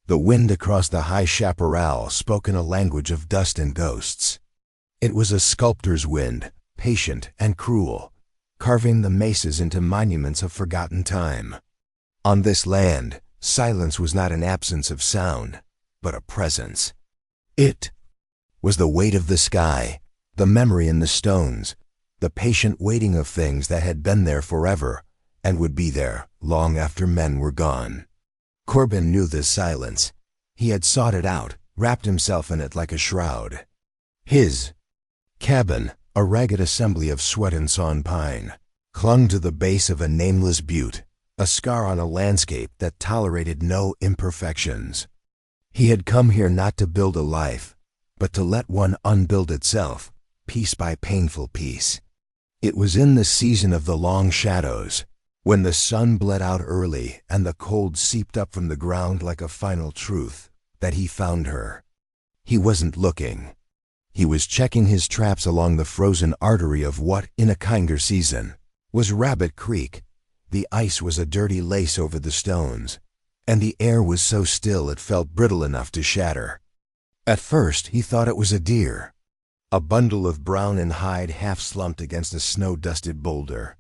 The wind across the high chaparral spoke in a language of dust and ghosts. It was a sculptor's wind, patient and cruel, carving the mesas into monuments of forgotten time. On this land, silence was not an absence of sound, but a presence. It was the weight of the sky, the memory in the stones, the patient waiting of things that had been there forever and would be there long after men were gone. Corbin knew this silence. He had sought it out, wrapped himself in it like a shroud. His cabin, a ragged assembly of sweat and sawn pine, clung to the base of a nameless butte, a scar on a landscape that tolerated no imperfections. He had come here not to build a life, but to let one unbuild itself, piece by painful piece. It was in the season of the long shadows, when the sun bled out early and the cold seeped up from the ground like a final truth, that he found her. He wasn't looking. He was checking his traps along the frozen artery of what, in a kinder season, was Rabbit Creek. The ice was a dirty lace over the stones, and the air was so still it felt brittle enough to shatter. At first he thought it was a deer, a bundle of brown and hide half-slumped against a snow-dusted boulder.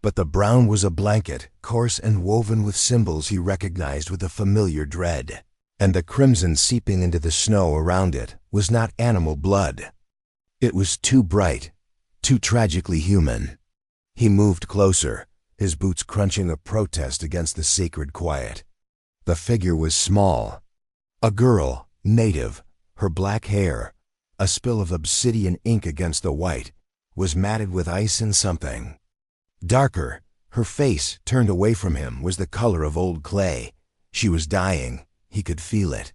But the brown was a blanket, coarse and woven with symbols he recognized with a familiar dread, and the crimson seeping into the snow around it was not animal blood. It was too bright, too tragically human. He moved closer, his boots crunching a protest against the sacred quiet. The figure was small. A girl, native, her black hair, a spill of obsidian ink against the white, was matted with ice and something. Darker, her face, turned away from him, was the color of old clay. She was dying. He could feel it.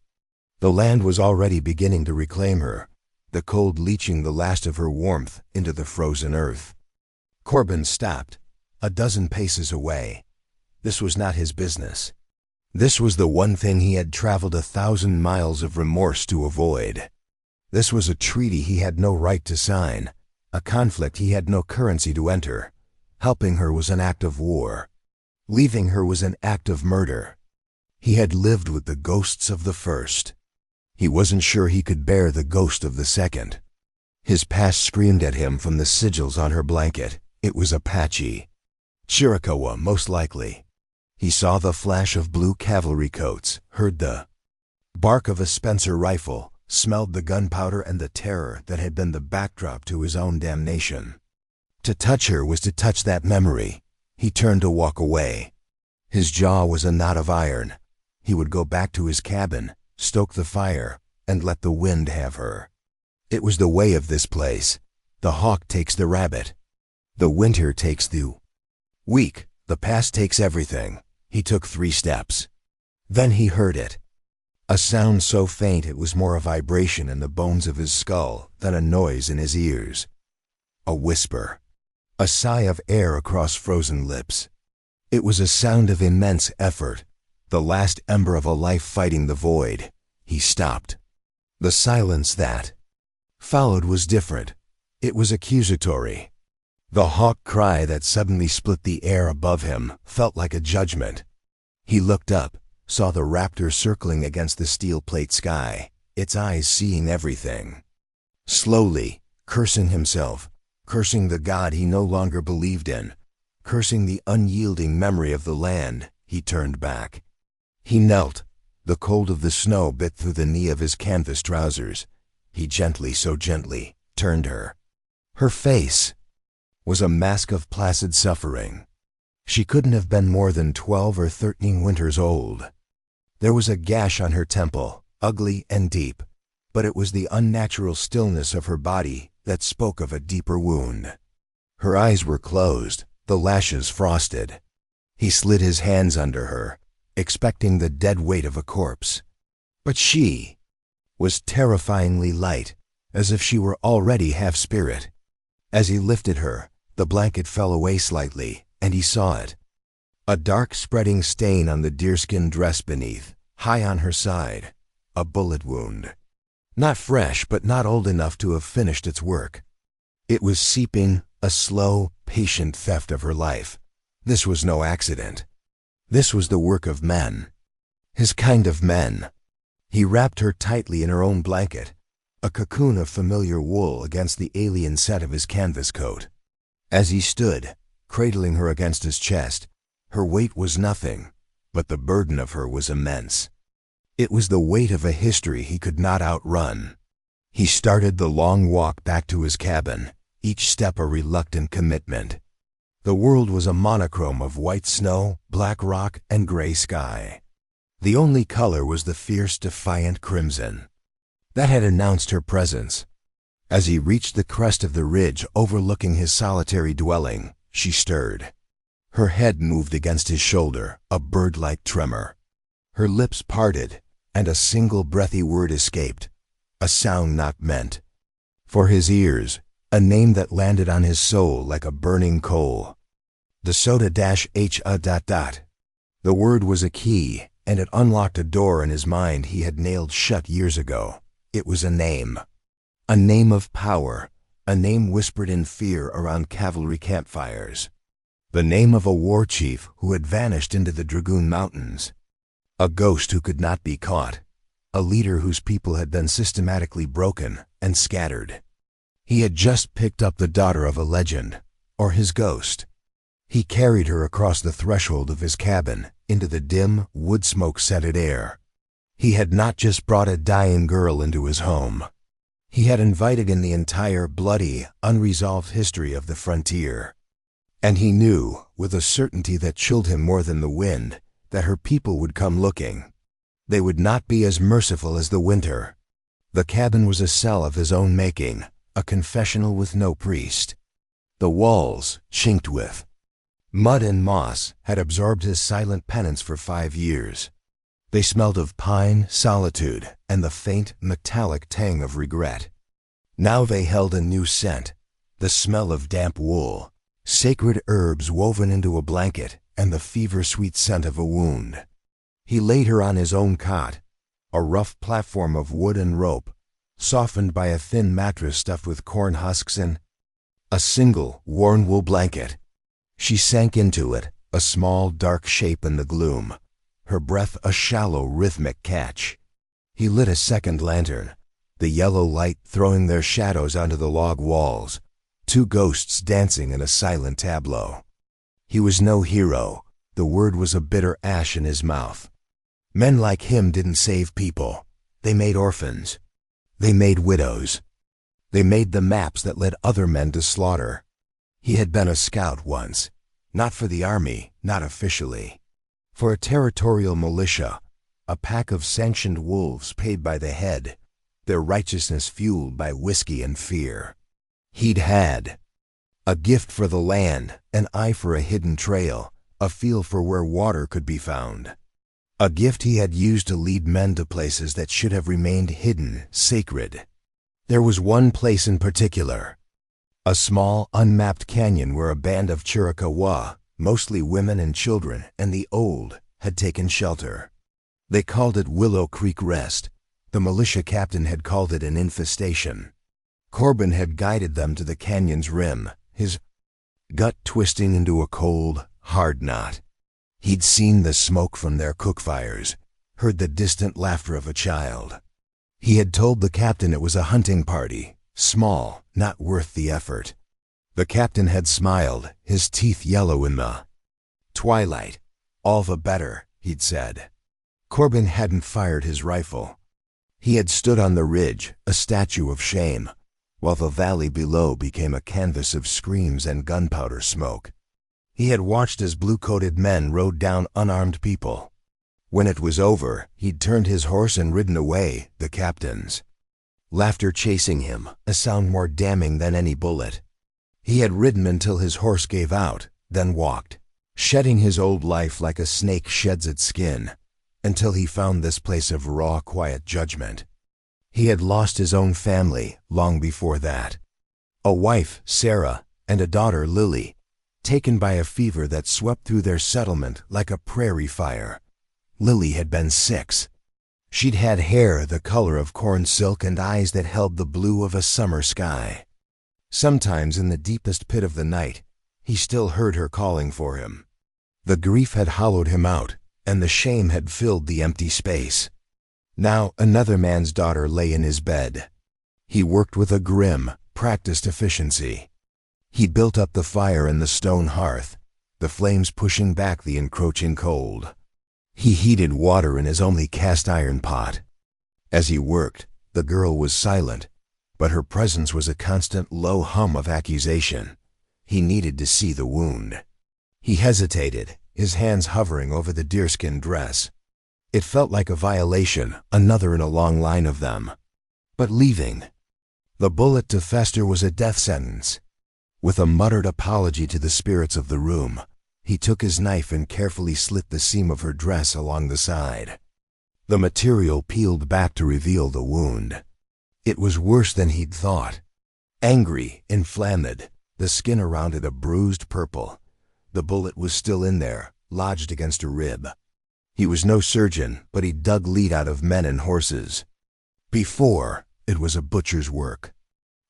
The land was already beginning to reclaim her, the cold leaching the last of her warmth into the frozen earth. Corbin stopped, a dozen paces away. This was not his business. This was the one thing he had traveled 1,000 miles of remorse to avoid. This was a treaty he had no right to sign, a conflict he had no currency to enter. Helping her was an act of war. Leaving her was an act of murder. He had lived with the ghosts of the first. He wasn't sure he could bear the ghost of the second. His past screamed at him from the sigils on her blanket. It was Apache. Chiricahua, most likely. He saw the flash of blue cavalry coats, heard the bark of a Spencer rifle, smelled the gunpowder and the terror that had been the backdrop to his own damnation. To touch her was to touch that memory. He turned to walk away. His jaw was a knot of iron. He would go back to his cabin, stoke the fire, and let the wind have her. It was the way of this place. The hawk takes the rabbit. The winter takes the week. The past takes everything. He took 3 steps. Then he heard it. A sound so faint it was more a vibration in the bones of his skull than a noise in his ears. A whisper. A sigh of air across frozen lips. It was a sound of immense effort, the last ember of a life fighting the void. He stopped. The silence that followed was different. It was accusatory. The hawk cry that suddenly split the air above him felt like a judgment. He looked up, saw the raptor circling against the steel plate sky, its eyes seeing everything. Slowly, cursing himself, cursing the God he no longer believed in, cursing the unyielding memory of the land, he turned back. He knelt. The cold of the snow bit through the knee of his canvas trousers. He gently, so gently, turned her. Her face was a mask of placid suffering. She couldn't have been more than 12 or 13 winters old. There was a gash on her temple, ugly and deep, but it was the unnatural stillness of her body that spoke of a deeper wound. Her eyes were closed, the lashes frosted. He slid his hands under her, expecting the dead weight of a corpse. But she was terrifyingly light, as if she were already half spirit. As he lifted her, the blanket fell away slightly, and he saw it. A dark spreading stain on the deerskin dress beneath, high on her side. A bullet wound. Not fresh, but not old enough to have finished its work. It was seeping, a slow, patient theft of her life. This was no accident. This was the work of men. His kind of men. He wrapped her tightly in her own blanket, a cocoon of familiar wool against the alien set of his canvas coat. As he stood, cradling her against his chest, her weight was nothing, but the burden of her was immense. It was the weight of a history he could not outrun. He started the long walk back to his cabin, each step a reluctant commitment. The world was a monochrome of white snow, black rock, and gray sky. The only color was the fierce, defiant crimson that had announced her presence. As he reached the crest of the ridge overlooking his solitary dwelling, she stirred. Her head moved against his shoulder, a bird-like tremor. Her lips parted, and a single breathy word escaped, a sound not meant. For his ears, a name that landed on his soul like a burning coal. The soda-h a ... The word was a key, and it unlocked a door in his mind he had nailed shut years ago. It was a name of power, a name whispered in fear around cavalry campfires. The name of a war chief who had vanished into the Dragoon Mountains. A ghost who could not be caught, a leader whose people had been systematically broken and scattered. He had just picked up the daughter of a legend, or his ghost. He carried her across the threshold of his cabin into the dim, wood-smoke-scented air. He had not just brought a dying girl into his home. He had invited in the entire bloody, unresolved history of the frontier. And he knew, with a certainty that chilled him more than the wind, that her people would come looking. They would not be as merciful as the winter. The cabin was a cell of his own making, a confessional with no priest. The walls, chinked with mud and moss, had absorbed his silent penance for 5 years. They smelled of pine, solitude, and the faint, metallic tang of regret. Now they held a new scent, the smell of damp wool, sacred herbs woven into a blanket, and the fever-sweet scent of a wound. He laid her on his own cot, a rough platform of wood and rope, softened by a thin mattress stuffed with corn husks and a single, worn wool blanket. She sank into it, a small, dark shape in the gloom, her breath a shallow, rhythmic catch. He lit a second lantern, the yellow light throwing their shadows onto the log walls, 2 ghosts dancing in a silent tableau. He was no hero. The word was a bitter ash in his mouth. Men like him didn't save people. They made orphans. They made widows. They made the maps that led other men to slaughter. He had been a scout once, not for the army, not officially. For a territorial militia, a pack of sanctioned wolves paid by the head, their righteousness fueled by whiskey and fear. He'd had a gift for the land, an eye for a hidden trail, a feel for where water could be found. A gift he had used to lead men to places that should have remained hidden, sacred. There was one place in particular, a small, unmapped canyon where a band of Chiricahua, mostly women and children, and the old, had taken shelter. They called it Willow Creek Rest. The militia captain had called it an infestation. Corbin had guided them to the canyon's rim, his gut twisting into a cold, hard knot. He'd seen the smoke from their cook fires, heard the distant laughter of a child. He had told the captain it was a hunting party, small, not worth the effort. The captain had smiled, his teeth yellow in the twilight. All the better, he'd said. Corbin hadn't fired his rifle. He had stood on the ridge, a statue of shame, while the valley below became a canvas of screams and gunpowder smoke. He had watched as blue-coated men rode down unarmed people. When it was over, he'd turned his horse and ridden away, the captain's laughter chasing him, a sound more damning than any bullet. He had ridden until his horse gave out, then walked, shedding his old life like a snake sheds its skin, until he found this place of raw, quiet judgment. He had lost his own family long before that. A wife, Sarah, and a daughter, Lily, taken by a fever that swept through their settlement like a prairie fire. Lily had been 6. She'd had hair the color of corn silk and eyes that held the blue of a summer sky. Sometimes in the deepest pit of the night, he still heard her calling for him. The grief had hollowed him out, and the shame had filled the empty space. Now another man's daughter lay in his bed. He worked with a grim, practiced efficiency. He built up the fire in the stone hearth, the flames pushing back the encroaching cold. He heated water in his only cast-iron pot. As he worked, the girl was silent, but her presence was a constant low hum of accusation. He needed to see the wound. He hesitated, his hands hovering over the deerskin dress. It felt like a violation, another in a long line of them. But leaving. The bullet to Fester was a death sentence. With a muttered apology to the spirits of the room, he took his knife and carefully slit the seam of her dress along the side. The material peeled back to reveal the wound. It was worse than he'd thought. Angry, inflamed, the skin around it a bruised purple. The bullet was still in there, lodged against a rib. He was no surgeon, but he dug lead out of men and horses. Before, it was a butcher's work.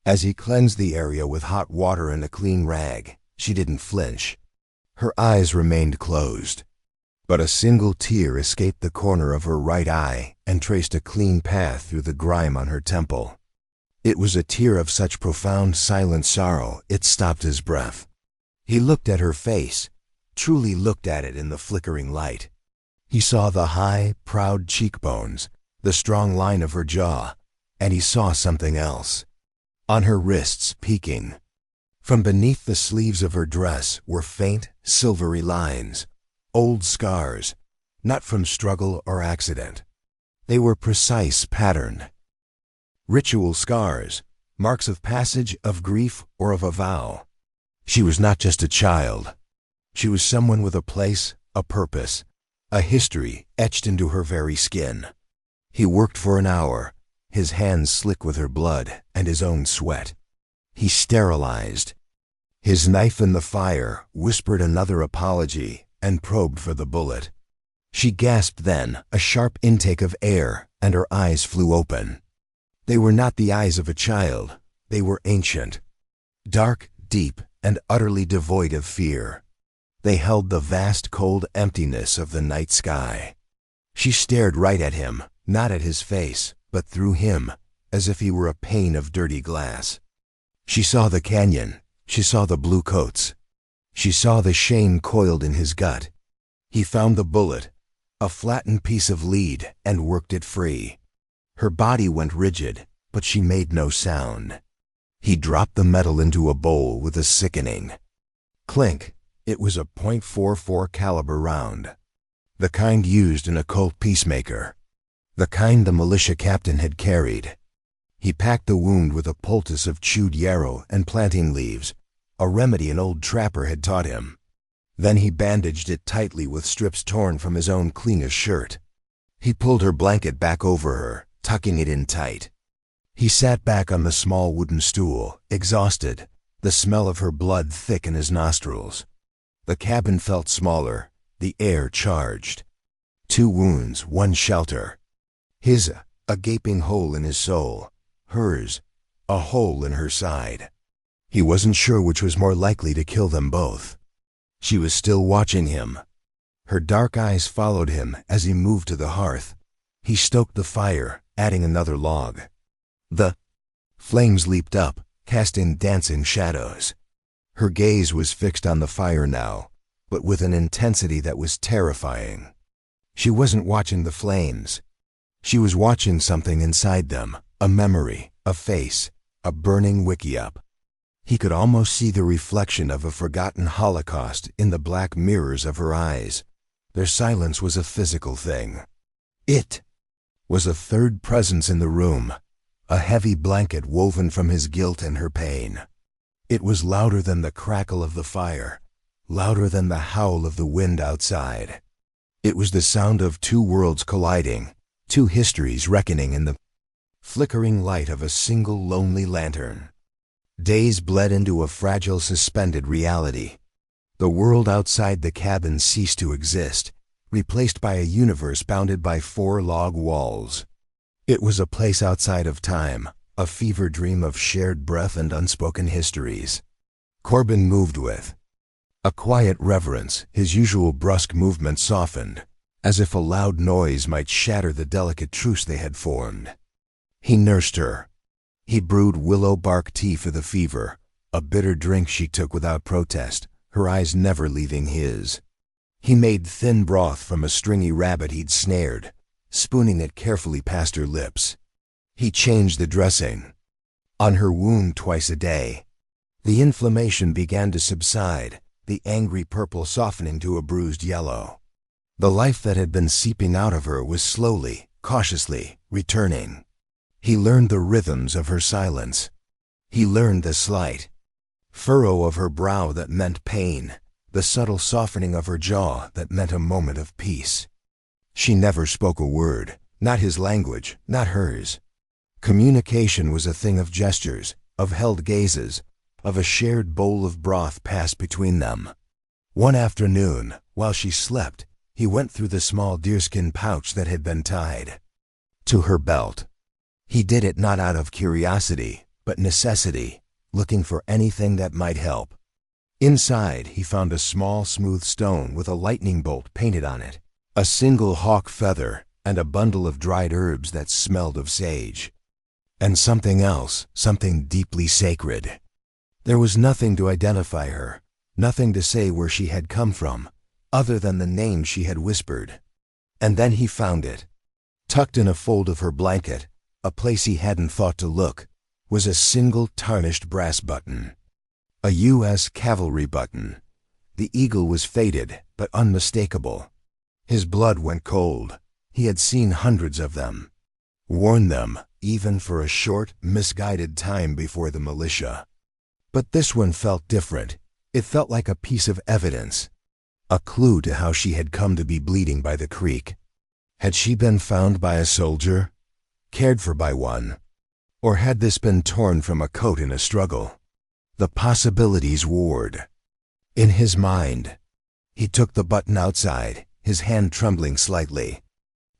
As he cleansed the area with hot water and a clean rag, she didn't flinch. Her eyes remained closed. But a single tear escaped the corner of her right eye and traced a clean path through the grime on her temple. It was a tear of such profound, silent sorrow it stopped his breath. He looked at her face, truly looked at it in the flickering light. He saw the high, proud cheekbones, the strong line of her jaw, and he saw something else. On her wrists, peeking. From beneath the sleeves of her dress were faint, silvery lines, old scars, not from struggle or accident. They were precise, patterned. Ritual scars, marks of passage, of grief, or of a vow. She was not just a child. She was someone with a place, a purpose, a history etched into her very skin. He worked for an hour, his hands slick with her blood and his own sweat. He sterilized. His knife in the fire whispered another apology and probed for the bullet. She gasped then, a sharp intake of air, and her eyes flew open. They were not the eyes of a child. They were ancient, dark, deep, and utterly devoid of fear. They held the vast, cold emptiness of the night sky. She stared right at him, not at his face, but through him, as if he were a pane of dirty glass. She saw the canyon. She saw the blue coats. She saw the shame coiled in his gut. He found the bullet, a flattened piece of lead, and worked it free. Her body went rigid, but she made no sound. He dropped the metal into a bowl with a sickening clink. It was a .44 caliber round, the kind used in a Colt Peacemaker, the kind the militia captain had carried. He packed the wound with a poultice of chewed yarrow and plantain leaves, a remedy an old trapper had taught him. Then he bandaged it tightly with strips torn from his own cleanest shirt. He pulled her blanket back over her, tucking it in tight. He sat back on the small wooden stool, exhausted, the smell of her blood thick in his nostrils. The cabin felt smaller, the air charged. 2 wounds, 1 shelter. His, a gaping hole in his soul. Hers, a hole in her side. He wasn't sure which was more likely to kill them both. She was still watching him. Her dark eyes followed him as he moved to the hearth. He stoked the fire, adding another log. The flames leaped up, casting dancing shadows. Her gaze was fixed on the fire now, but with an intensity that was terrifying. She wasn't watching the flames. She was watching something inside them, a memory, a face, a burning wiki-up. He could almost see the reflection of a forgotten Holocaust in the black mirrors of her eyes. Their silence was a physical thing. It was a third presence in the room, a heavy blanket woven from his guilt and her pain. It was louder than the crackle of the fire, louder than the howl of the wind outside. It was the sound of 2 worlds colliding, 2 histories reckoning in the flickering light of a single lonely lantern. Days bled into a fragile, suspended reality. The world outside the cabin ceased to exist, replaced by a universe bounded by 4 log walls. It was a place outside of time, a fever dream of shared breath and unspoken histories. Corbin moved with a quiet reverence, his usual brusque movement softened. as if a loud noise might shatter the delicate truce they had formed. He nursed her. He brewed willow bark tea for the fever, a bitter drink she took without protest, her eyes never leaving his. He made thin broth from a stringy rabbit he'd snared, spooning it carefully past her lips. He changed the dressing on her wound twice a day. The inflammation began to subside, the angry purple softening to a bruised yellow. The life that had been seeping out of her was slowly, cautiously, returning. He learned the rhythms of her silence. He learned the slight furrow of her brow that meant pain, the subtle softening of her jaw that meant a moment of peace. She never spoke a word, not his language, not hers. Communication was a thing of gestures, of held gazes, of a shared bowl of broth passed between them. One afternoon, while she slept, he went through the small deerskin pouch that had been tied to her belt. He did it not out of curiosity, but necessity, looking for anything that might help. Inside, he found a small, smooth stone with a lightning bolt painted on it, a single hawk feather, and a bundle of dried herbs that smelled of sage. And something else, something deeply sacred. There was nothing to identify her, nothing to say where she had come from, other than the name she had whispered. And then he found it. Tucked in a fold of her blanket, a place he hadn't thought to look, was a single tarnished brass button. A U.S. cavalry button. The eagle was faded, but unmistakable. His blood went cold. He had seen hundreds of them. Worn them, even for a short, misguided time before the militia. But this one felt different. It felt like a piece of evidence. A clue to how she had come to be bleeding by the creek. Had she been found by a soldier? Cared for by one? Or had this been torn from a coat in a struggle? The possibilities warred. In his mind, he took the button outside, his hand trembling slightly.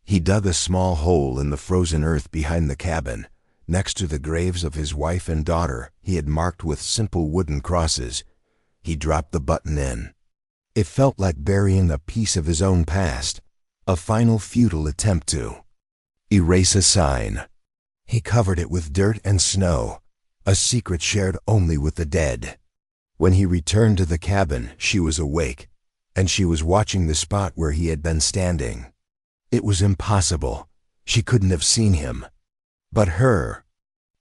He dug a small hole in the frozen earth behind the cabin, next to the graves of his wife and daughter he had marked with simple wooden crosses. He dropped the button in. It felt like burying a piece of his own past, a final futile attempt to erase a sign. He covered it with dirt and snow, a secret shared only with the dead. When he returned to the cabin, she was awake, and she was watching the spot where he had been standing. It was impossible. She couldn't have seen him. But her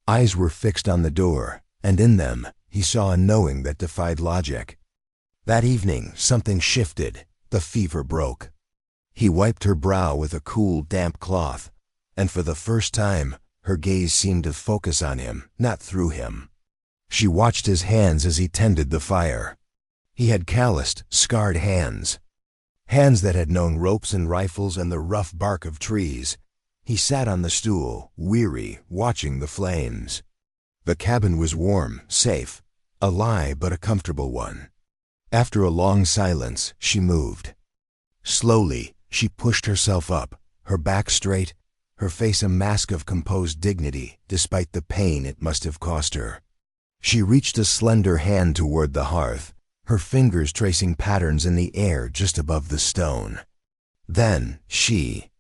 eyes were fixed on the door, and in them he saw a knowing that defied logic. That evening, something shifted. The fever broke. He wiped her brow with a cool, damp cloth, and for the first time, her gaze seemed to focus on him, not through him. She watched his hands as he tended the fire. He had calloused, scarred hands. Hands that had known ropes and rifles and the rough bark of trees. He sat on the stool, weary, watching the flames. The cabin was warm, safe, a lie but a comfortable one. After a long silence, she moved. Slowly, she pushed herself up, her back straight, her face a mask of composed dignity, despite the pain it must have cost her. She reached a slender hand toward the hearth, her fingers tracing patterns in the air just above the stone. Then she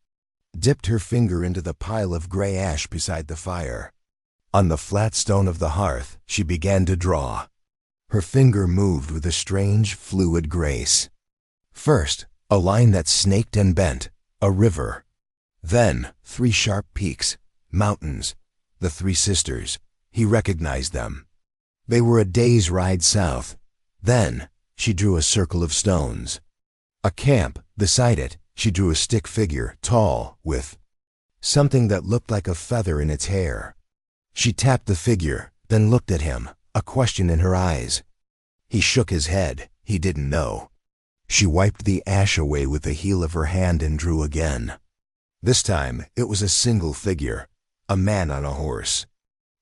dipped her finger into the pile of gray ash beside the fire. On the flat stone of the hearth, she began to draw. Her finger moved with a strange, fluid grace. First, a line that snaked and bent, a river. Then, 3 sharp peaks, mountains, the 3 sisters. He recognized them. They were a day's ride south. Then, she drew a circle of stones. A camp. Beside it, she drew a stick figure, tall, with something that looked like a feather in its hair. She tapped the figure, then looked at him, a question in her eyes. He shook his head. He didn't know. She wiped the ash away with the heel of her hand and drew again. This time, it was a single figure, a man on a horse.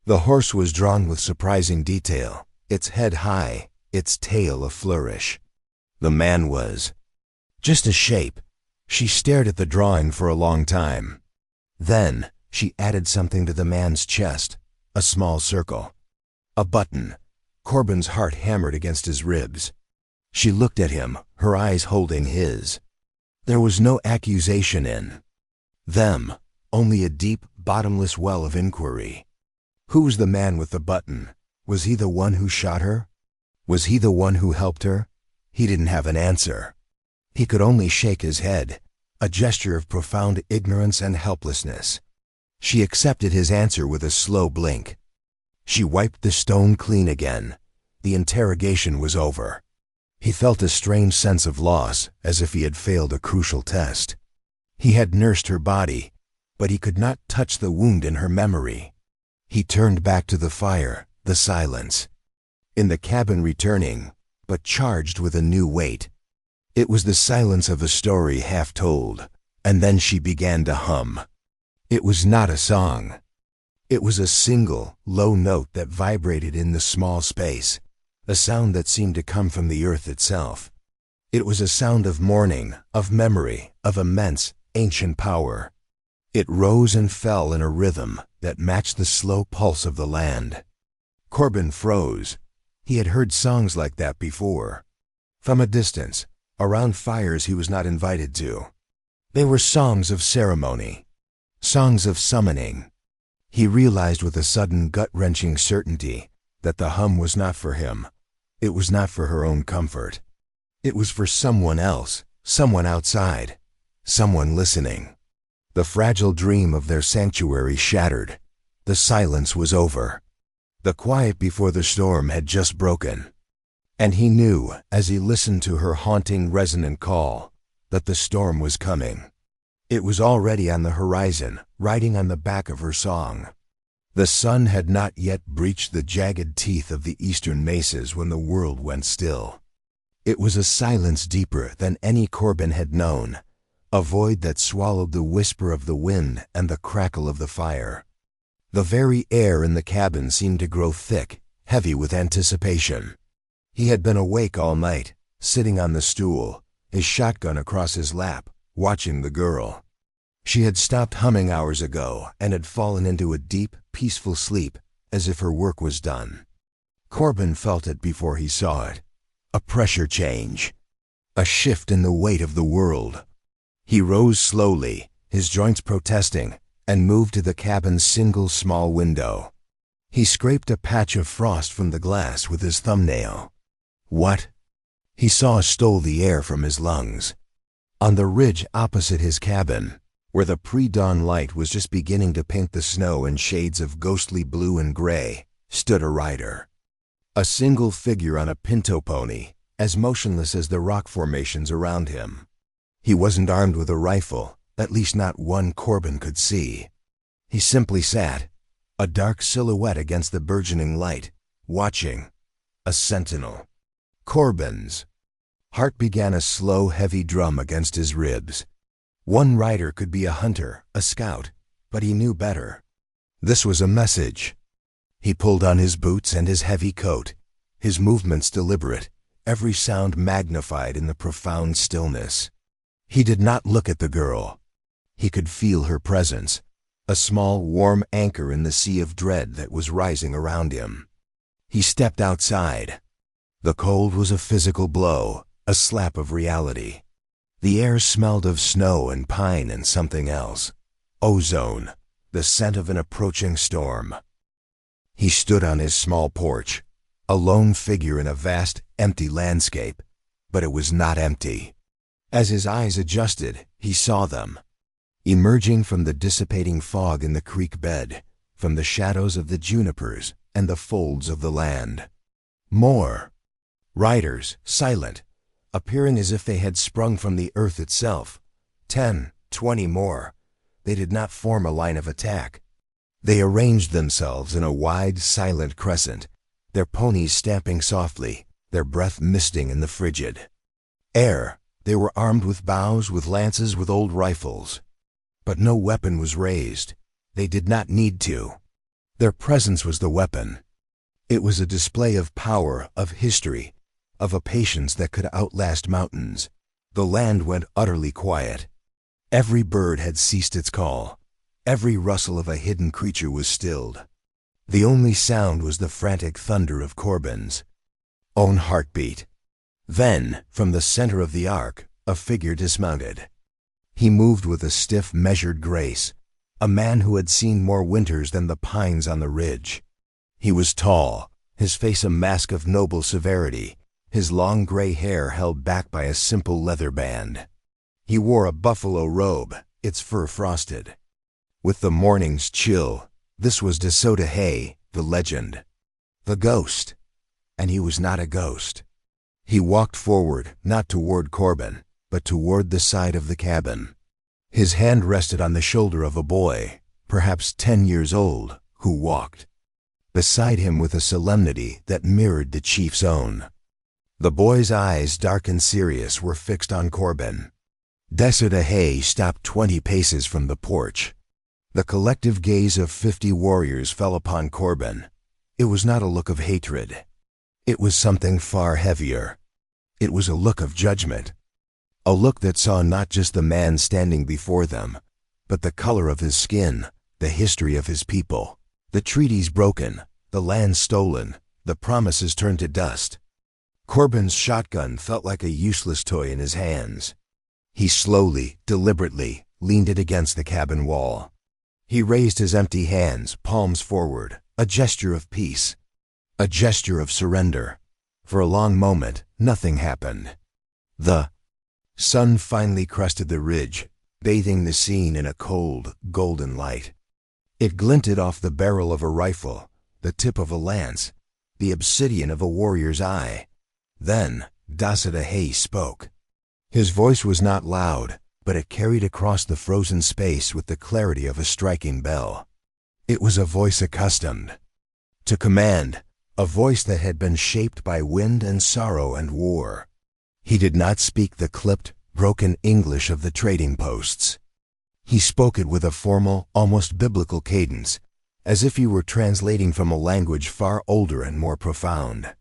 The horse was drawn with surprising detail, its head high, its tail a flourish. The man was just a shape. She stared at the drawing for a long time. Then, she added something to the man's chest, a small circle. A button. Corbin's heart hammered against his ribs. She looked at him, her eyes holding his. There was no accusation in them, only a deep, bottomless well of inquiry. Who was the man with the button? Was he the one who shot her? Was he the one who helped her? He didn't have an answer. He could only shake his head, a gesture of profound ignorance and helplessness. She accepted his answer with a slow blink. She wiped the stone clean again. The interrogation was over. He felt a strange sense of loss, as if he had failed a crucial test. He had nursed her body, but he could not touch the wound in her memory. He turned back to the fire, the silence. In the cabin returning, but charged with a new weight. It was the silence of a story half told, and then she began to hum. It was not a song. It was a single, low note that vibrated in the small space, a sound that seemed to come from the earth itself. It was a sound of mourning, of memory, of immense, ancient power. It rose and fell in a rhythm that matched the slow pulse of the land. Corbin froze. He had heard songs like that before. From a distance, around fires he was not invited to. They were songs of ceremony, songs of summoning. He realized with a sudden gut-wrenching certainty that the hum was not for him. It was not for her own comfort. It was for someone else, someone outside, someone listening. The fragile dream of their sanctuary shattered. The silence was over. The quiet before the storm had just broken. And he knew, as he listened to her haunting, resonant call, that the storm was coming. It was already on the horizon, riding on the back of her song. The sun had not yet breached the jagged teeth of the eastern mesas when the world went still. It was a silence deeper than any Corbin had known, a void that swallowed the whisper of the wind and the crackle of the fire. The very air in the cabin seemed to grow thick, heavy with anticipation. He had been awake all night, sitting on the stool, his shotgun across his lap, watching the girl. She had stopped humming hours ago and had fallen into a deep, peaceful sleep, as if her work was done. Corbin felt it before he saw it. A pressure change. A shift in the weight of the world. He rose slowly, his joints protesting, and moved to the cabin's single small window. He scraped a patch of frost from the glass with his thumbnail. What? He saw stole the air from his lungs. On the ridge opposite his cabin, where the pre-dawn light was just beginning to paint the snow in shades of ghostly blue and gray, stood a rider. A single figure on a pinto pony, as motionless as the rock formations around him. He wasn't armed with a rifle, at least not one Corbin could see. He simply sat, a dark silhouette against the burgeoning light, watching. A sentinel. Corbin's heart began a slow, heavy drum against his ribs. One rider could be a hunter, a scout, but he knew better. This was a message. He pulled on his boots and his heavy coat, his movements deliberate, every sound magnified in the profound stillness. He did not look at the girl. He could feel her presence, a small, warm anchor in the sea of dread that was rising around him. He stepped outside. The cold was a physical blow, a slap of reality. The air smelled of snow and pine and something else. Ozone, the scent of an approaching storm. He stood on his small porch, a lone figure in a vast, empty landscape, but it was not empty. As his eyes adjusted, he saw them, emerging from the dissipating fog in the creek bed, from the shadows of the junipers and the folds of the land. More. Riders, silent, appearing as if they had sprung from the earth itself. 10, 20 more. They did not form a line of attack. They arranged themselves in a wide, silent crescent, their ponies stamping softly, their breath misting in the frigid air. They were armed with bows, with lances, with old rifles. But no weapon was raised. They did not need to. Their presence was the weapon. It was a display of power, of history, of a patience that could outlast mountains. The land went utterly quiet. Every bird had ceased its call. Every rustle of a hidden creature was stilled. The only sound was the frantic thunder of Corbin's own heartbeat. Then, from the center of the arc, a figure dismounted. He moved with a stiff, measured grace, a man who had seen more winters than the pines on the ridge. He was tall, his face a mask of noble severity, his long gray hair held back by a simple leather band. He wore a buffalo robe, its fur frosted. With the morning's chill, this was DeSoto Hay, the legend. The ghost. And he was not a ghost. He walked forward, not toward Corbin, but toward the side of the cabin. His hand rested on the shoulder of a boy, perhaps 10 years old, who walked beside him with a solemnity that mirrored the chief's own. The boy's eyes, dark and serious, were fixed on Corbin. DeSoto Hay stopped 20 paces from the porch. The collective gaze of 50 warriors fell upon Corbin. It was not a look of hatred. It was something far heavier. It was a look of judgment. A look that saw not just the man standing before them, but the color of his skin, the history of his people, the treaties broken, the land stolen, the promises turned to dust. Corbin's shotgun felt like a useless toy in his hands. He slowly, deliberately, leaned it against the cabin wall. He raised his empty hands, palms forward, a gesture of peace, a gesture of surrender. For a long moment, nothing happened. The sun finally crested the ridge, bathing the scene in a cold, golden light. It glinted off the barrel of a rifle, the tip of a lance, the obsidian of a warrior's eye. Then, DeSoto Hay spoke. His voice was not loud, but it carried across the frozen space with the clarity of a striking bell. It was a voice accustomed to command, a voice that had been shaped by wind and sorrow and war. He did not speak the clipped, broken English of the trading posts. He spoke it with a formal, almost biblical cadence, as if he were translating from a language far older and more profound.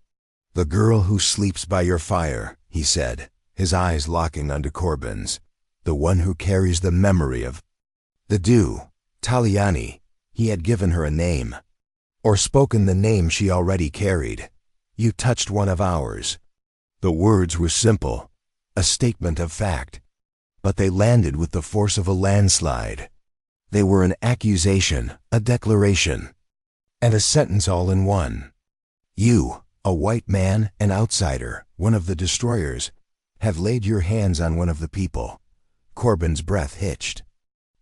"The girl who sleeps by your fire," he said, his eyes locking onto Corbin's. "The one who carries the memory of the dew, Taliani." He had given her a name, or spoken the name she already carried. "You touched one of ours." The words were simple, a statement of fact, but they landed with the force of a landslide. They were an accusation, a declaration, and a sentence all in one. "You, a white man, an outsider, one of the destroyers, have laid your hands on one of the people." Corbin's breath hitched.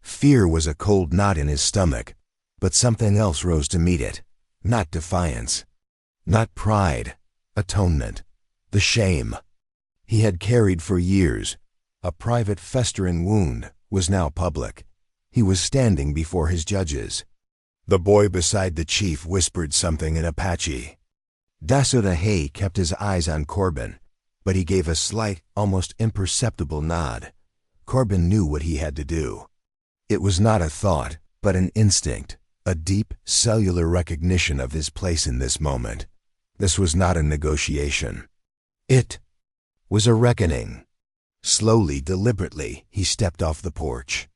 Fear was a cold knot in his stomach, but something else rose to meet it. Not defiance, not pride, atonement, the shame he had carried for years, a private festering wound, was now public. He was standing before his judges. The boy beside the chief whispered something in Apache. DeSoto Hay kept his eyes on Corbin, but he gave a slight, almost imperceptible nod. Corbin knew what he had to do. It was not a thought, but an instinct, a deep, cellular recognition of his place in this moment. This was not a negotiation. It was a reckoning. Slowly, deliberately, he stepped off the porch.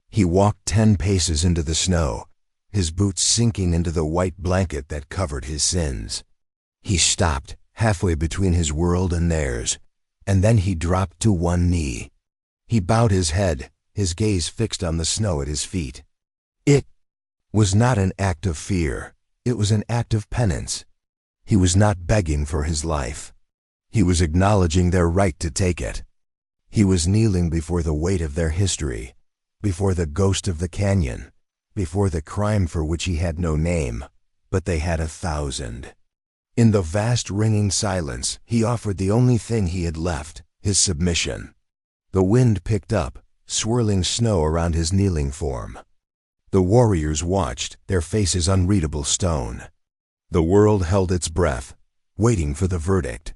He walked 10 paces into the snow, his boots sinking into the white blanket that covered his sins. He stopped, halfway between his world and theirs, and then he dropped to one knee. He bowed his head, his gaze fixed on the snow at his feet. It was not an act of fear. It was an act of penance. He was not begging for his life. He was acknowledging their right to take it. He was kneeling before the weight of their history, before the ghost of the canyon, before the crime for which he had no name, but they had 1,000. In the vast ringing silence, he offered the only thing he had left, his submission. The wind picked up, swirling snow around his kneeling form. The warriors watched, their faces unreadable stone. The world held its breath, waiting for the verdict.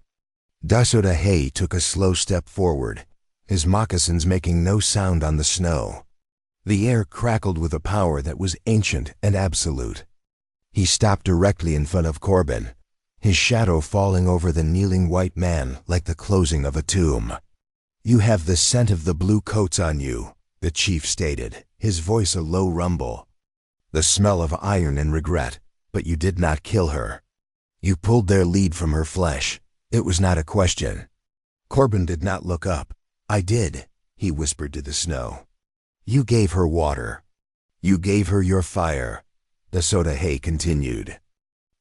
DeSoto Hay took a slow step forward, his moccasins making no sound on the snow. The air crackled with a power that was ancient and absolute. He stopped directly in front of Corbin, his shadow falling over the kneeling white man like the closing of a tomb. "You have the scent of the blue coats on you," the chief stated, his voice a low rumble. "The smell of iron and regret, but you did not kill her. You pulled their lead from her flesh. It was not a question." Corbin did not look up. "I did," he whispered to the snow. You gave her water. You gave her your fire, Dasotahe continued,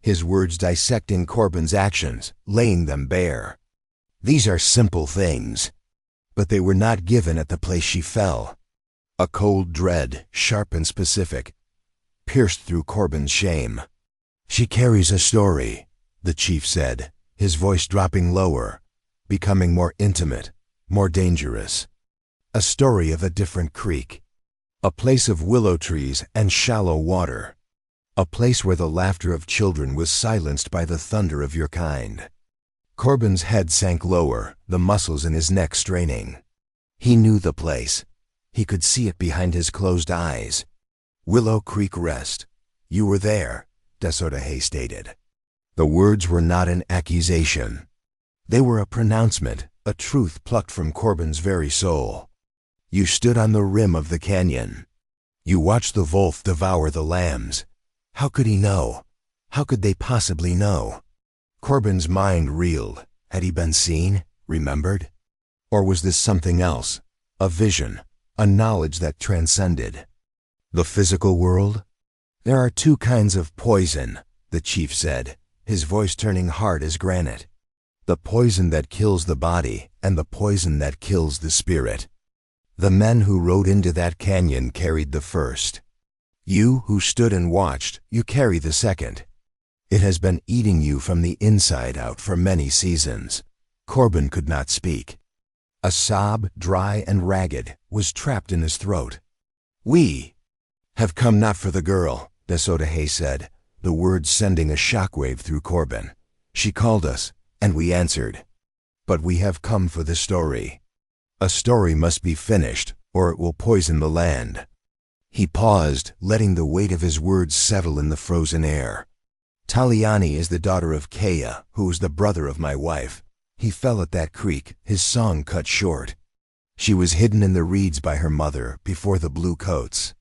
his words dissecting Corbin's actions, laying them bare. These are simple things, but they were not given at the place she fell. A cold dread, sharp and specific, pierced through Corbin's shame. She carries a story, the chief said, his voice dropping lower, becoming more intimate, more dangerous. A story of a different creek, a place of willow trees and shallow water, a place where the laughter of children was silenced by the thunder of your kind. Corbin's head sank lower, the muscles in his neck straining. He knew the place. He could see it behind his closed eyes. Willow Creek Rest. You were there, Dasotahe stated. The words were not an accusation. They were a pronouncement, a truth plucked from Corbin's very soul. You stood on the rim of the canyon. You watched the wolf devour the lambs. How could he know? How could they possibly know? Corbin's mind reeled. Had he been seen, remembered? Or was this something else? A vision, a knowledge that transcended the physical world? There are two kinds of poison, the chief said, his voice turning hard as granite. The poison that kills the body and the poison that kills the spirit. The men who rode into that canyon carried the first. You who stood and watched, you carry the second. It has been eating you from the inside out for many seasons. Corbin could not speak. A sob, dry and ragged, was trapped in his throat. We have come not for the girl, Dasotahe said, the words sending a shockwave through Corbin. She called us, and we answered. But we have come for the story. A story must be finished, or it will poison the land. He paused, letting the weight of his words settle in the frozen air. Taliani is the daughter of Kea, who was the brother of my wife. He fell at that creek, his song cut short. She was hidden in the reeds by her mother before the blue coats.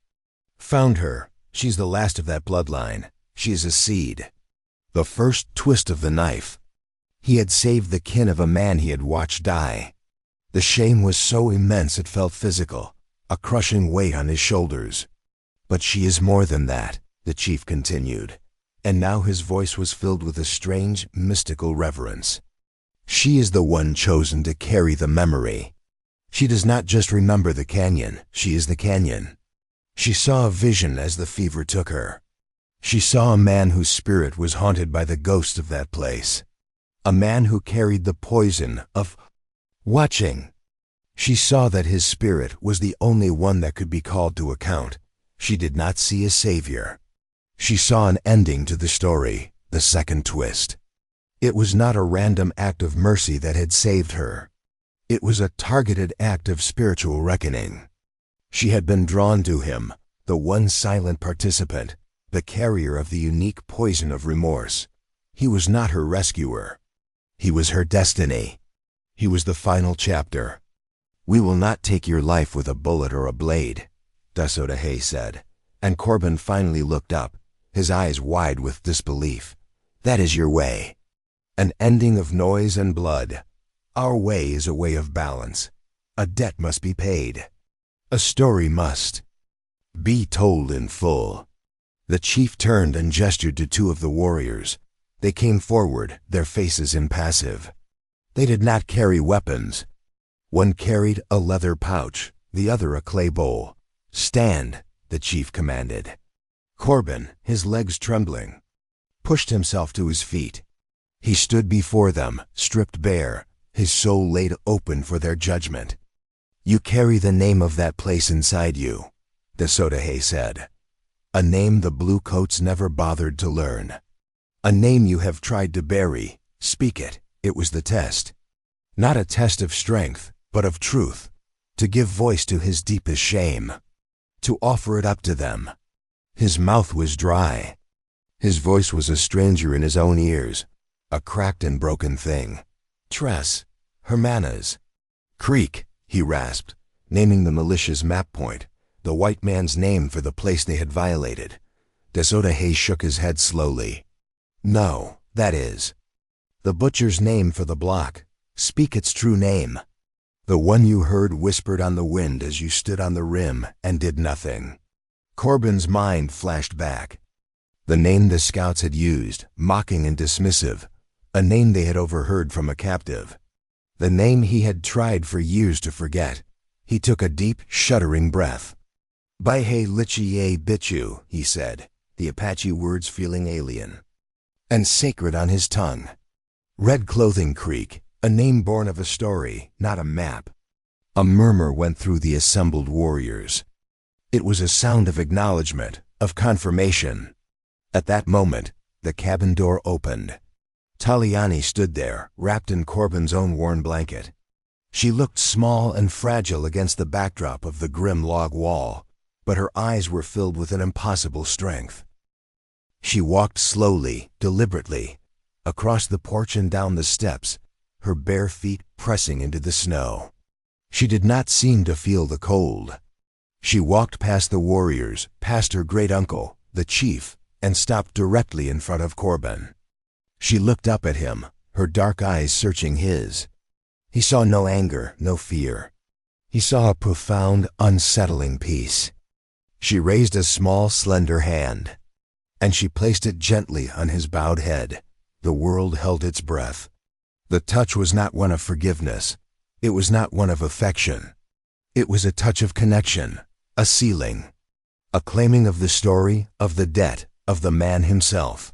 Found her. She's the last of that bloodline. She is a seed. The first twist of the knife. He had saved the kin of a man he had watched die. The shame was so immense it felt physical, a crushing weight on his shoulders. But she is more than that, the chief continued, and now his voice was filled with a strange, mystical reverence. She is the one chosen to carry the memory. She does not just remember the canyon, she is the canyon. She saw a vision as the fever took her. She saw a man whose spirit was haunted by the ghost of that place. A man who carried the poison of watching. She saw that his spirit was the only one that could be called to account. She did not see a savior. She saw an ending to the story, the second twist. It was not a random act of mercy that had saved her. It was a targeted act of spiritual reckoning. She had been drawn to him, the one silent participant, the carrier of the unique poison of remorse. He was not her rescuer. He was her destiny. He was the final chapter. We will not take your life with a bullet or a blade, Dasotahe said, and Corbin finally looked up, his eyes wide with disbelief. That is your way. An ending of noise and blood. Our way is a way of balance. A debt must be paid. A story must be told in full. The chief turned and gestured to two of the warriors. They came forward, their faces impassive. They did not carry weapons. One carried a leather pouch, the other a clay bowl. Stand, the chief commanded. Corbin, his legs trembling, pushed himself to his feet. He stood before them, stripped bare, his soul laid open for their judgment. You carry the name of that place inside you, Dasotahe said. A name the blue coats never bothered to learn. A name you have tried to bury. Speak it. It was the test. Not a test of strength, but of truth. To give voice to his deepest shame. To offer it up to them. His mouth was dry. His voice was a stranger in his own ears. A cracked and broken thing. Tress. Hermanas. Creek, he rasped, naming the militia's map point, the white man's name for the place they had violated. Dasotahe shook his head slowly. No, that is. The butcher's name for the block. Speak its true name. The one you heard whispered on the wind as you stood on the rim and did nothing. Corbin's mind flashed back. The name the scouts had used, mocking and dismissive, a name they had overheard from a captive. The name he had tried for years to forget. He took a deep, shuddering breath. "Baihe Lichie Bichu," he said, the Apache words feeling alien and sacred on his tongue. Red Clothing Creek, a name born of a story, not a map. A murmur went through the assembled warriors. It was a sound of acknowledgement, of confirmation. At that moment, the cabin door opened. Taliani stood there, wrapped in Corbin's own worn blanket. She looked small and fragile against the backdrop of the grim log wall, but her eyes were filled with an impossible strength. She walked slowly, deliberately, across the porch and down the steps, her bare feet pressing into the snow. She did not seem to feel the cold. She walked past the warriors, past her great-uncle, the chief, and stopped directly in front of Corbin. She looked up at him, her dark eyes searching his. He saw no anger, no fear. He saw a profound, unsettling peace. She raised a small, slender hand, and she placed it gently on his bowed head. The world held its breath. The touch was not one of forgiveness. It was not one of affection. It was a touch of connection, a sealing, a claiming of the story, of the debt, of the man himself.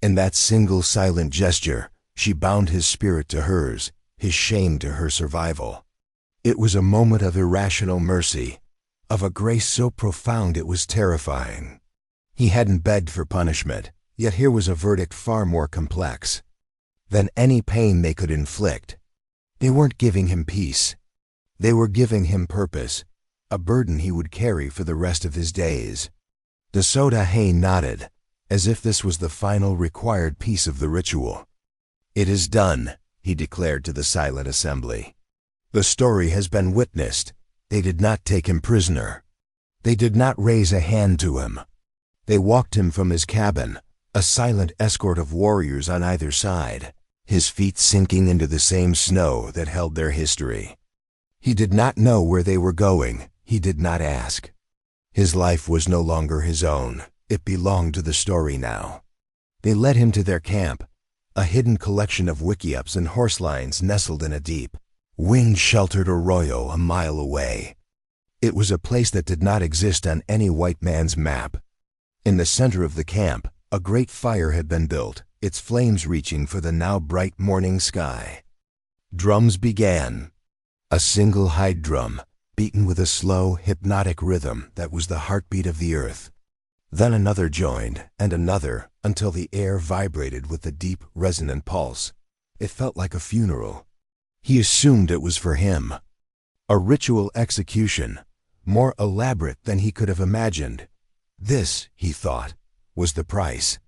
In that single silent gesture, she bound his spirit to hers, his shame to her survival. It was a moment of irrational mercy, of a grace so profound it was terrifying. He hadn't begged for punishment, yet here was a verdict far more complex than any pain they could inflict. They weren't giving him peace. They were giving him purpose, a burden he would carry for the rest of his days. De Soda Hay nodded, as if this was the final required piece of the ritual. "It is done," he declared to the silent assembly. "The story has been witnessed. They did not take him prisoner. They did not raise a hand to him. They walked him from his cabin, a silent escort of warriors on either side, his feet sinking into the same snow that held their history. He did not know where they were going. He did not ask. His life was no longer his own. It belonged to the story now. They led him to their camp, a hidden collection of wickiups and horse lines nestled in a deep, wind-sheltered arroyo a mile away. It was a place that did not exist on any white man's map. In the center of the camp, a great fire had been built, its flames reaching for the now bright morning sky. Drums began. A single hide drum, beaten with a slow, hypnotic rhythm that was the heartbeat of the earth. Then another joined, and another, until the air vibrated with the deep, resonant pulse. It felt like a funeral. He assumed it was for him. A ritual execution, more elaborate than he could have imagined. This, he thought, was the price.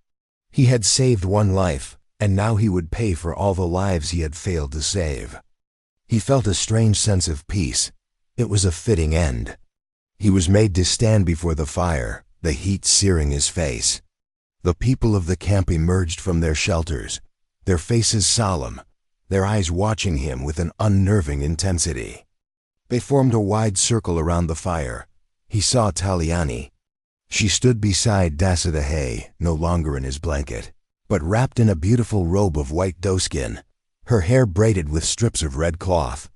He had saved one life, and now he would pay for all the lives he had failed to save. He felt a strange sense of peace. It was a fitting end. He was made to stand before the fire, the heat searing his face. The people of the camp emerged from their shelters, their faces solemn, their eyes watching him with an unnerving intensity. They formed a wide circle around the fire. He saw Taliani. She stood beside De Soda Hay, no longer in his blanket, but wrapped in a beautiful robe of white doeskin, her hair braided with strips of red cloth.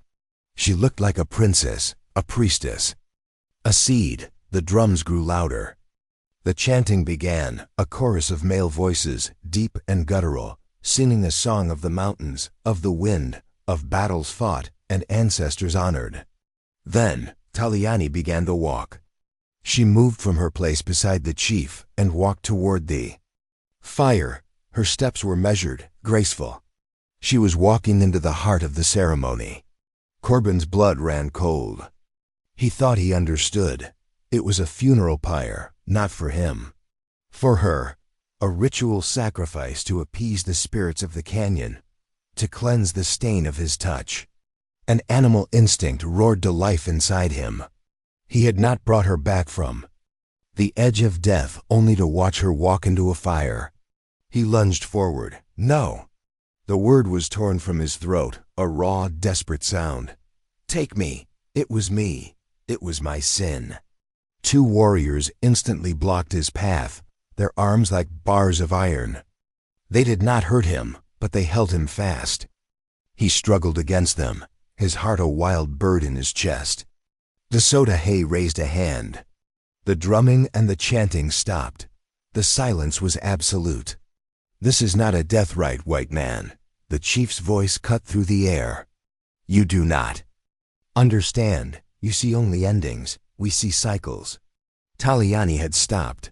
She looked like a princess, a priestess. A seed, the drums grew louder. The chanting began, a chorus of male voices, deep and guttural, singing a song of the mountains, of the wind, of battles fought and ancestors honored. Then, Taliani began the walk. She moved from her place beside the chief and walked toward the fire. Her steps were measured, graceful. She was walking into the heart of the ceremony. Corbin's blood ran cold. He thought he understood. It was a funeral pyre, not for him. For her, a ritual sacrifice to appease the spirits of the canyon, to cleanse the stain of his touch. An animal instinct roared to life inside him. He had not brought her back from the edge of death only to watch her walk into a fire. He lunged forward. No! The word was torn from his throat, a raw, desperate sound. Take me. It was me. It was my sin. Two warriors instantly blocked his path, their arms like bars of iron. They did not hurt him, but they held him fast. He struggled against them, his heart a wild bird in his chest. Dasodahe raised a hand. The drumming and the chanting stopped. The silence was absolute. This is not a death rite, white man. The chief's voice cut through the air. You do not understand. You see only endings. We see cycles. Taliani had stopped.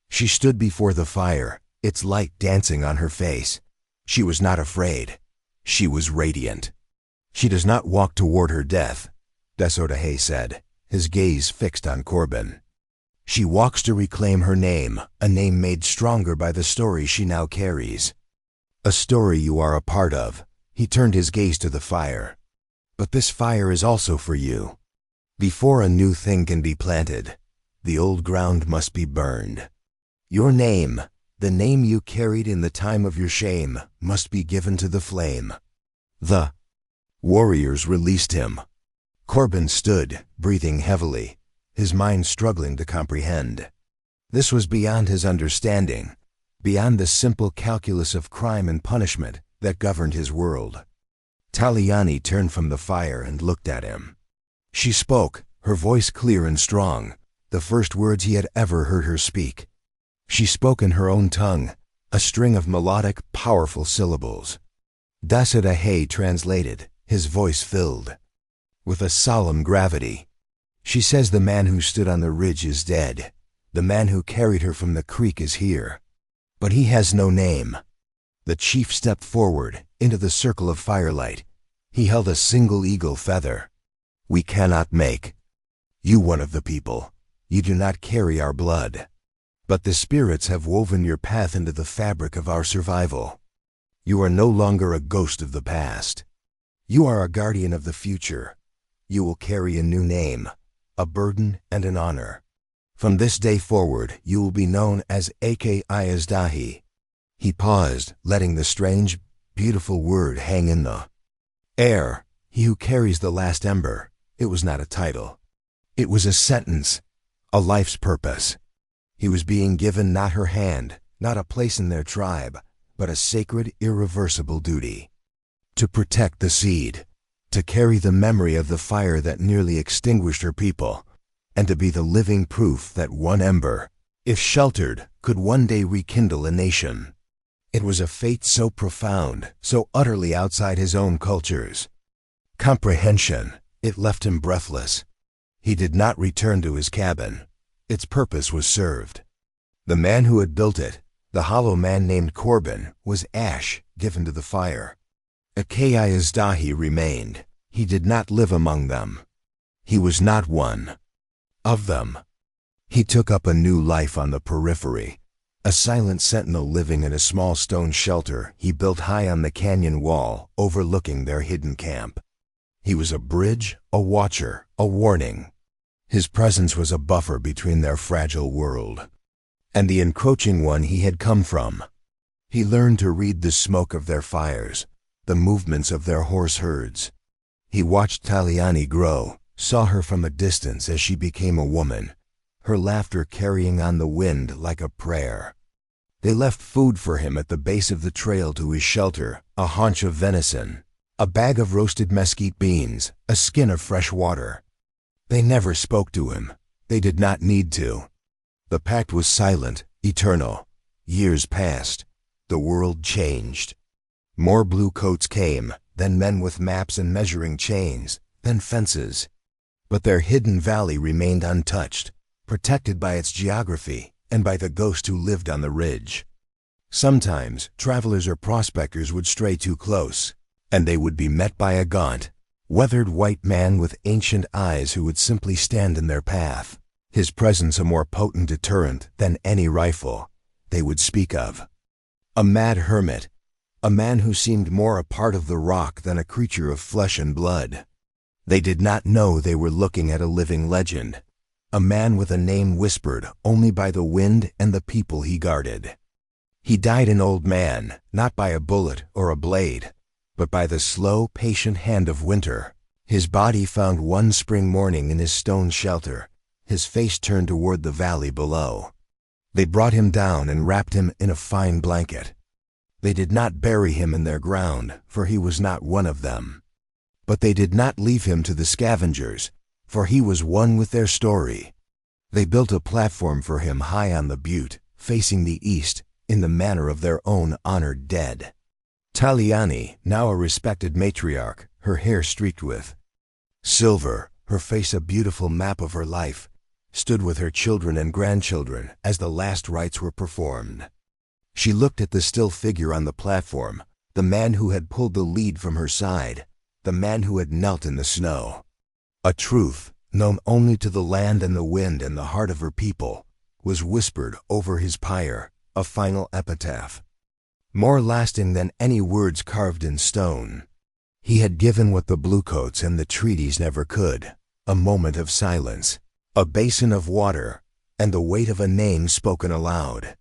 She stood before the fire, its light dancing on her face. She was not afraid. She was radiant. She does not walk toward her death, Dasodahe said, his gaze fixed on Corbin. She walks to reclaim her name, a name made stronger by the story she now carries. A story you are a part of. He turned his gaze to the fire. But this fire is also for you. Before a new thing can be planted, the old ground must be burned. Your name, the name you carried in the time of your shame, must be given to the flame. The warriors released him. Corbin stood, breathing heavily, his mind struggling to comprehend. This was beyond his understanding, beyond the simple calculus of crime and punishment that governed his world. Taliani turned from the fire and looked at him. She spoke, her voice clear and strong, the first words he had ever heard her speak. She spoke in her own tongue, a string of melodic, powerful syllables. Dasodahe translated, his voice filled with a solemn gravity. She says the man who stood on the ridge is dead. The man who carried her from the creek is here. But he has no name. The chief stepped forward into the circle of firelight. He held a single eagle feather. We cannot make you one of the people. You do not carry our blood. But the spirits have woven your path into the fabric of our survival. You are no longer a ghost of the past. You are a guardian of the future. You will carry a new name, a burden and an honor. From this day forward, you will be known as Ak Ayazdahi. He paused, letting the strange, beautiful word hang in the air. He who carries the last ember. It was not a title. It was a sentence, a life's purpose. He was being given not her hand, not a place in their tribe, but a sacred, irreversible duty. To protect the seed, to carry the memory of the fire that nearly extinguished her people, and to be the living proof that one ember, if sheltered, could one day rekindle a nation. It was a fate so profound, so utterly outside his own cultures. Comprehension, it left him breathless. He did not return to his cabin. Its purpose was served. The man who had built it, the hollow man named Corbin, was ash given to the fire. Akayazdahi remained. He did not live among them. He was not one of them. He took up a new life on the periphery, a silent sentinel living in a small stone shelter he built high on the canyon wall overlooking their hidden camp. He was a bridge, a watcher, a warning. His presence was a buffer between their fragile world and the encroaching one he had come from. He learned to read the smoke of their fires, the movements of their horse herds. He watched Taliani grow, saw her from a distance as she became a woman, her laughter carrying on the wind like a prayer. They left food for him at the base of the trail to his shelter, a haunch of venison, a bag of roasted mesquite beans, a skin of fresh water. They never spoke to him. They did not need to. The pact was silent, eternal. Years passed. The world changed. More blue coats came, then men with maps and measuring chains, then fences. But their hidden valley remained untouched, protected by its geography and by the ghost who lived on the ridge. Sometimes, travelers or prospectors would stray too close, and they would be met by a gaunt, weathered white man with ancient eyes who would simply stand in their path, his presence a more potent deterrent than any rifle they would speak of. A mad hermit, a man who seemed more a part of the rock than a creature of flesh and blood. They did not know they were looking at a living legend, a man with a name whispered only by the wind and the people he guarded. He died an old man, not by a bullet or a blade, but by the slow, patient hand of winter. His body found one spring morning in his stone shelter, his face turned toward the valley below. They brought him down and wrapped him in a fine blanket. They did not bury him in their ground, for he was not one of them. But they did not leave him to the scavengers, for he was one with their story. They built a platform for him high on the butte, facing the east, in the manner of their own honored dead. Taliani, now a respected matriarch, her hair streaked with silver, her face a beautiful map of her life, stood with her children and grandchildren as the last rites were performed. She looked at the still figure on the platform, the man who had pulled the lead from her side, the man who had knelt in the snow. A truth, known only to the land and the wind and the heart of her people, was whispered over his pyre, a final epitaph, more lasting than any words carved in stone. He had given what the bluecoats and the treaties never could, a moment of silence, a basin of water, and the weight of a name spoken aloud.